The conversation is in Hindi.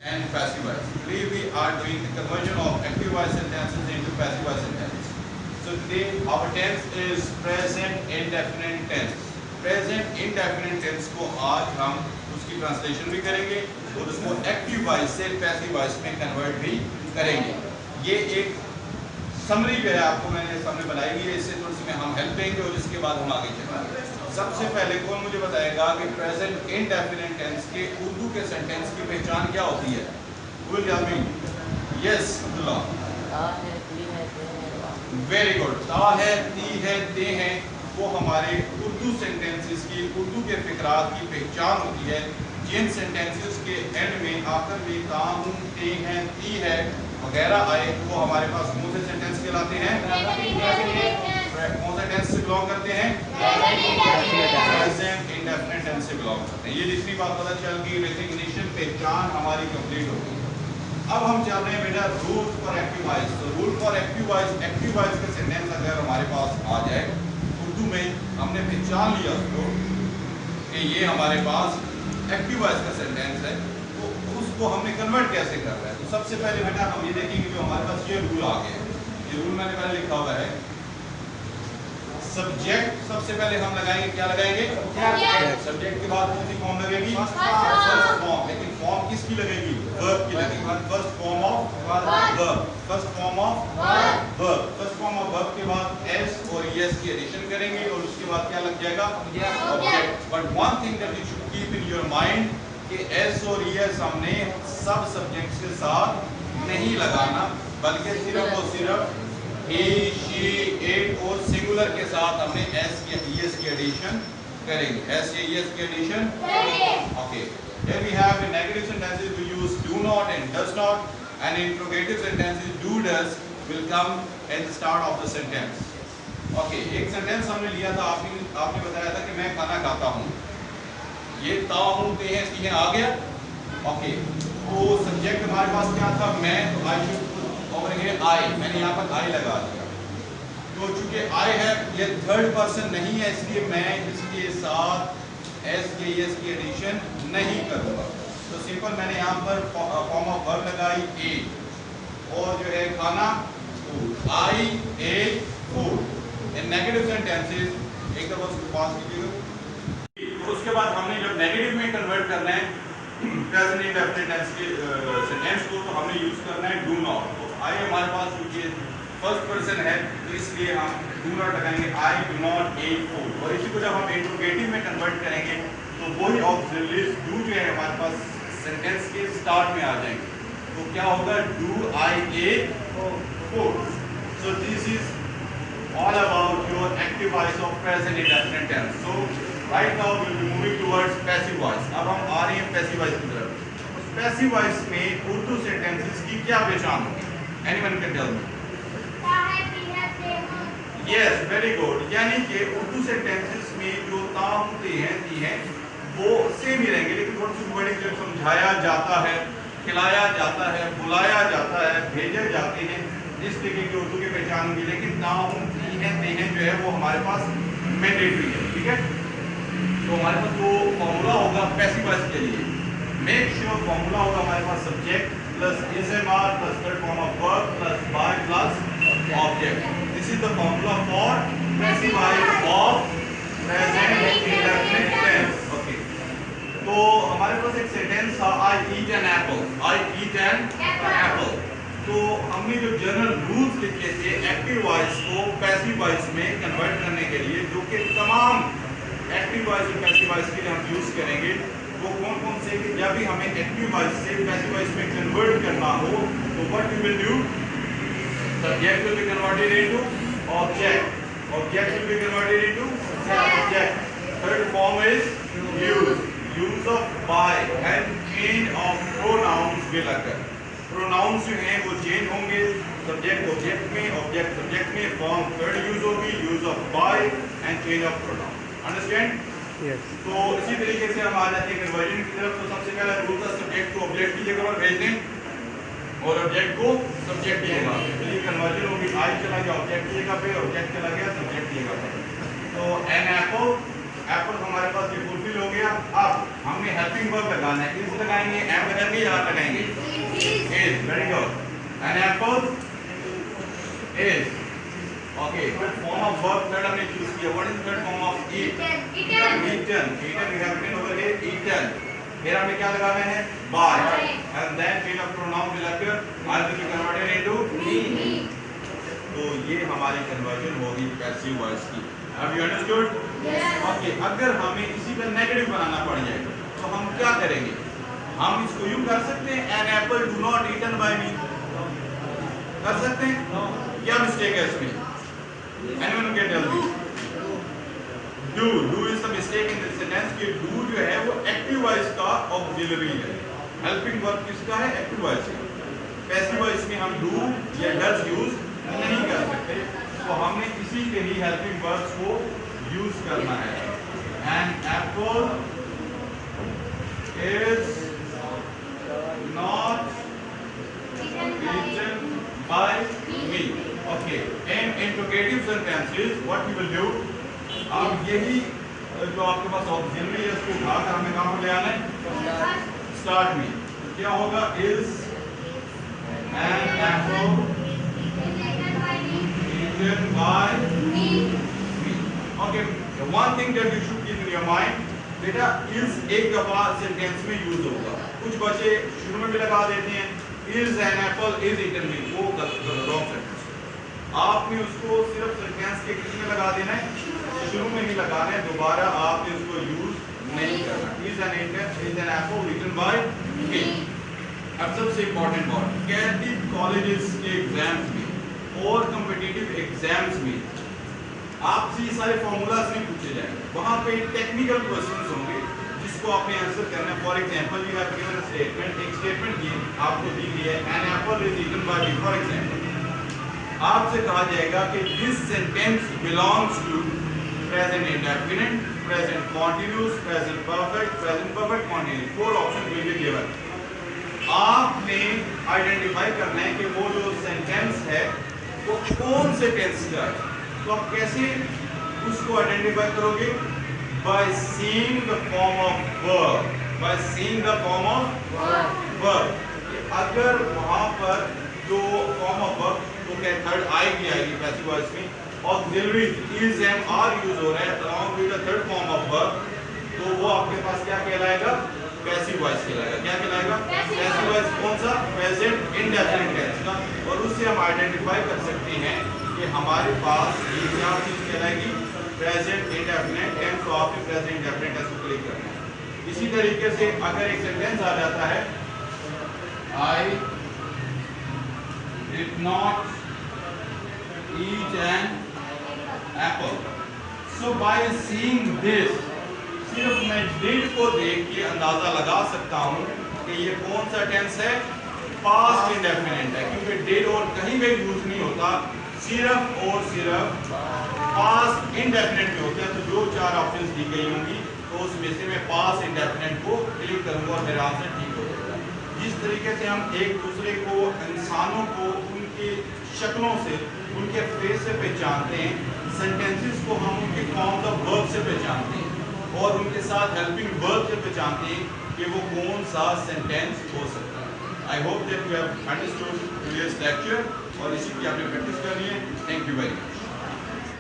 and passive voice. Today we are doing the conversion of active voice sentences into passive voice sentences. So today our tense is present indefinite tense. Present indefinite tense को आज हम उसकी ट्रांसलेशन भी करेंगे और उसको एक्टिव वॉइस से पैसिव वॉइस में कन्वर्ट भी करेंगे। ये एक समरी जो है आपको मैंने सामने बनाई हुई है, इससे थोड़ी सी हम हेल्प देंगे और इसके बाद हम आगे चलेंगे। सबसे पहले कौन मुझे बताएगा कि प्रेजेंट इंडेफिनिट टेंस के उर्दू के सेंटेंस की पहचान क्या होती है? Will tell me. Yes Abdullah, very good. ता है, ती है, ते हैं, वो हमारे उर्दू सेंटेंसेस की, उर्दू के फिकरात की पहचान होती है। जिन सेंटेंसेस के एंड में आखिर में ता हूं, ते हैं, ती है वगैरह आए वो हमारे पास कौन से सेंटेंस कहलाते हैं? कौन से टेंस से बिलोंग करते हैं? प्रेजेंट इंडेफिनिट टेंस से बिलोंग करते हैं। ये दूसरी बात पता चल गई, रिकग्निशन पहचान हमारी कंप्लीट हो गई। अब हम चल रहे हैं बेटा रूल फॉर एक्टिव वॉइस। तो रूल फॉर एक्टिव वॉइस का सेंटेंस अगर हमारे पास आ जाए उर्दू में, हमने पहचान लिया उसको कि ये हमारे पास एक्टिव वॉइस का सेंटेंस है, तो उसको हमने कन्वर्ट कैसे करना है। तो सबसे पहले बेटा हम ये देखेंगे जो हमारे पास ये रूल आ गया है। ये रूल मैंने पहले लिखा हुआ है। सब्जेक्ट सबसे पहले हम लगाएंगे, क्या लगाएंगे? सब्जेक्ट के बाद कौन सी फॉर्म लगेगी? First form. लेकिन फॉर्म किसकी लगेगी? वर्ब की लगेगी। First form of verb. First form of verb. First form of verb के बाद एस और एस की एडिशन करेंगे और उसके बाद क्या लग जाएगा? Object. But one thing that you should keep in your mind कि एस और एस हमने सब सब्जेक्ट्स के साथ नहीं लगाना, बल्कि सिर्फ और सिर्फ he, she, it और सिंगुलर के साथ हमने s की es की एडिशन करेंगे। s या es की addition okay. Here we have in negative sentences we use do not and does not, and in interrogative sentences do does will come at the start of the sentence. Okay, एक सेंटेंस हमने लिया था, आपने बताया था कि मैं खाना खाता हूँ। ये ता हूँ, ते हैं, ती हैं आ गया। ओके, तो सब्जेक्ट हमारे पास क्या था? मैं, तो आई शुड और ये आई, मैंने यहाँ पर आई लगा दिया। तो चूंकि आई है, ये थर्ड पर्सन नहीं है, इसलिए मैं इसके साथ एस के एस की एडिशन नहीं करूँगा। तो सिंपल मैंने यहाँ पर फॉर्म ऑफ वर्ब लगाई ए, और जो है खाना फूड, आई ए फूड। इन नेगेटिव सेंटेंसेस एक दफा उसको पास कीजिएगा। उसके बाद हमने जब नेगेटिव में कन्वर्ट करना है प्रेजेंट इंडेफिनिट टेंस के सेंटेंस को, तो हमने यूज करना है डू नॉट। तो आई हमारे पास क्योंकि फर्स्ट पर्सन है, तो इसलिए हम डू नॉट लगाएंगे, I do not eat food. और इसी को जब हम इंट्रोगेटिव में कन्वर्ट करेंगे तो वही ऑक्सिलरीज डू जो है हमारे पास सेंटेंस के स्टार्ट में आ जाएंगे। तो क्या होगा? Do I eat food. So this is all about your active voice of present indefinite tense. So right now we will be moving towards passive voice. अब हम आ रहे हैं passive voice की तरफ। उस passive voice में उर्दू sentences की क्या पहचान होगी? Anyone can tell me? Yes, very good. यानी कि उर्दू sentences में जो ता हूं, ते हैं, ती हैं वो सेम ही रहेंगे, लेकिन थोड़ी सी वर्डिंग जब समझाया जाता है, खिलाया जाता है, बुलाया जाता है, भेजे जाते हैं, इस तरीके की उर्दू की पहचान होगी। लेकिन ता हूं, ती हैं, ते हैं जो है वो हमारे पास मैंडेटरी है। ठीक है, तो हमारे पास जो फॉर्मूला होगा पैसिव वॉइस के लिए, मेक श्योर फॉर्मूला होगा हमारे पास subject plus SMR plus third form of verb plus by plus object. This is the formula for passive voice of present indefinite tense. Okay, तो हमारे पास एक सेंटेंस था, I eat an apple. I eat an apple. तो हमने जो जनरल रूल्स लिखे थे एक्टिव वॉइस को पैसिव वॉइस में कन्वर्ट करने के लिए, जो कि तमाम एक्टिव वॉइस और पैसिव वॉइस के लिए हम यूज करेंगे, वो कौन कौन से? जब भी हमें एक्टिव वॉइस से पैसिव वॉइस में कन्वर्ट करना हो तो what we will do? Subject will be converted into object, object will be converted into subject, third form is use of by and change of pronouns will occur. Pronouns जो हैं वो चेंज होंगे, सब्जेक्ट ऑब्जेक्ट में, ऑब्जेक्ट सब्जेक्ट में, फॉर्म थर्ड यूज होगी, use of by and change of pronoun. Understand? Yes. तो इसी तरीके से हम आ जाते हैं कन्वर्जन की तरफ। तो सबसे पहला रूल था सब्जेक्ट को ऑब्जेक्ट की जगह पर भेज दें और ऑब्जेक्ट को सब्जेक्ट की जगह पे। तो ये कन्वर्जन होगी, आई चला गया ऑब्जेक्ट की जगह पे, ऑब्जेक्ट चला गया सब्जेक्ट की जगह पे। तो एन एप्पल एप्पल हमारे पास ये फुलफिल हो गया। अब हमने हेल्पिंग वर्ब लगाना है, इज लगाएंगे, एम लगाएंगे या लगाएंगे, is. Very good. An apple is. Okay, फिर फॉर्म ऑफ वर्ब थर्ड हमने चूज किया। What is third form of eat? Eaten. Eaten we have written over here eaten. फिर हमें क्या लगाना है? बाय। एंड देन फिर of pronoun will appear, I will be converted into me. तो ये हमारी कन्वर्जन होगी पैसिव वॉइस की। Have you understood? ओके, अगर हमें इसी का नेगेटिव बनाना पड़ जाए तो हम क्या करेंगे? हम इसको यूं कर सकते हैं, an apple do not eaten by me. कर सकते हैं? क्या मिस्टेक है इसमें? Anyone can tell me? Do is the mistake in this sentence कि डू जो है वो एक्टिव वॉइस का ऑक्सिलरी है। हेल्पिंग वर्ब किसका है? एक्टिव वॉइस का। पैसिव वॉइस में हम डू या डज यूज नहीं कर सकते, तो हमने इसी के ही हेल्पिंग वर्ब्स को यूज करना है। An apple is not eaten by me. Okay, in interrogative sentences what you will do, अब यही जो आपके पास ऑक्सिलरी है उसको उठाकर हमें कहाँ पर ले आना है? स्टार्ट में। क्या होगा? is an apple eaten by me. Okay, one thing that you should keep in your mind, बेटा is एक दफा सेंटेंस में यूज होगा। कुछ बच्चे शुरू में भी लगा देते हैं is an apple is eaten by, वो रॉन्ग सेंटेंस। आपने उसको सिर्फ सेंटेंस के बीच में लगा देना है, शुरू में नहीं लगाना है, दोबारा आपने उसको यूज नहीं करना। is an apple eaten by me। अब सबसे इम्पोर्टेंट बात, कैथलिक कॉलेजेस के एग्जाम्स में और कॉम्पिटिटिव एग्जाम्स में आपसे ये सारे फॉर्मूलाज नहीं पूछे जाएंगे, वहां पे टेक्निकल क्वेश्चंस होंगे जिसको आपने आंसर करना है। For example you have given a statement, एक स्टेटमेंट दी आपको दी गई है, an apple is eaten by me. For example आपसे कहा जाएगा कि this sentence belongs to present indefinite, present continuous, present perfect continuous. Four option will be given. आपने आइडेंटिफाई करना है कि वो जो सेंटेंस है वो कौन से टेंस का है। तो आप कैसे उसको आइडेंटिफाई करोगे? by seeing the form of verb, by seeing the form of verb। अगर वहां पर जो form of verb तो क्या थर्ड आएगी पैसिव वॉइस में, auxiliary is am are use हो रहा है along with the third form of verb, तो वो आपके पास क्या कहलाएगा? पैसिव वॉइस कहलाएगा। क्या कहलाएगा? पैसिव वॉइस कौन सा? प्रेजेंट इंडेफिनिट टेंस का। और उससे हम आइडेंटिफाई कर सकते हैं कि हमारे पास ये क्या चीज कहलाएगी? Present indefinite tense. तो आपने प्रेजेंट इंडेफिनिट टेंस को क्लिक करना है। इसी तरीके से अगर एक सेंटेंस आ जाता है, I did not eat an Apple, so by seeing this, सिर्फ मैं डिड को देख के अंदाजा लगा सकता हूं कि ये कौन सा टेंस है? पास्ट इंडेफिनिट है, क्योंकि डिड और कहीं भी यूज नहीं होता, सिर्फ और सिर्फ पास्ट इंडेफिनिट में होता है। तो जो चार ऑप्शंस दी गई होंगी तो उसमें से मैं पास्ट इंडेफिनिट को क्लिक करूंगा और मेरा आंसर ठीक हो जाएगा। जिस तरीके से हम एक दूसरे को, इंसानों को उनकी शक्लों से, उनके फेस से पहचानते हैं, सेंटेंसेस को हम उनके फॉर्म्स ऑफ वर्ब से पहचानते हैं और उनके साथ हेल्पिंग वर्ब से पहचानते हैं कि वो कौन सा सेंटेंस हो सकता है। I hope that you have understood today's lecture और इसी की आपने प्रैक्टिस करनी है। Thank you very much.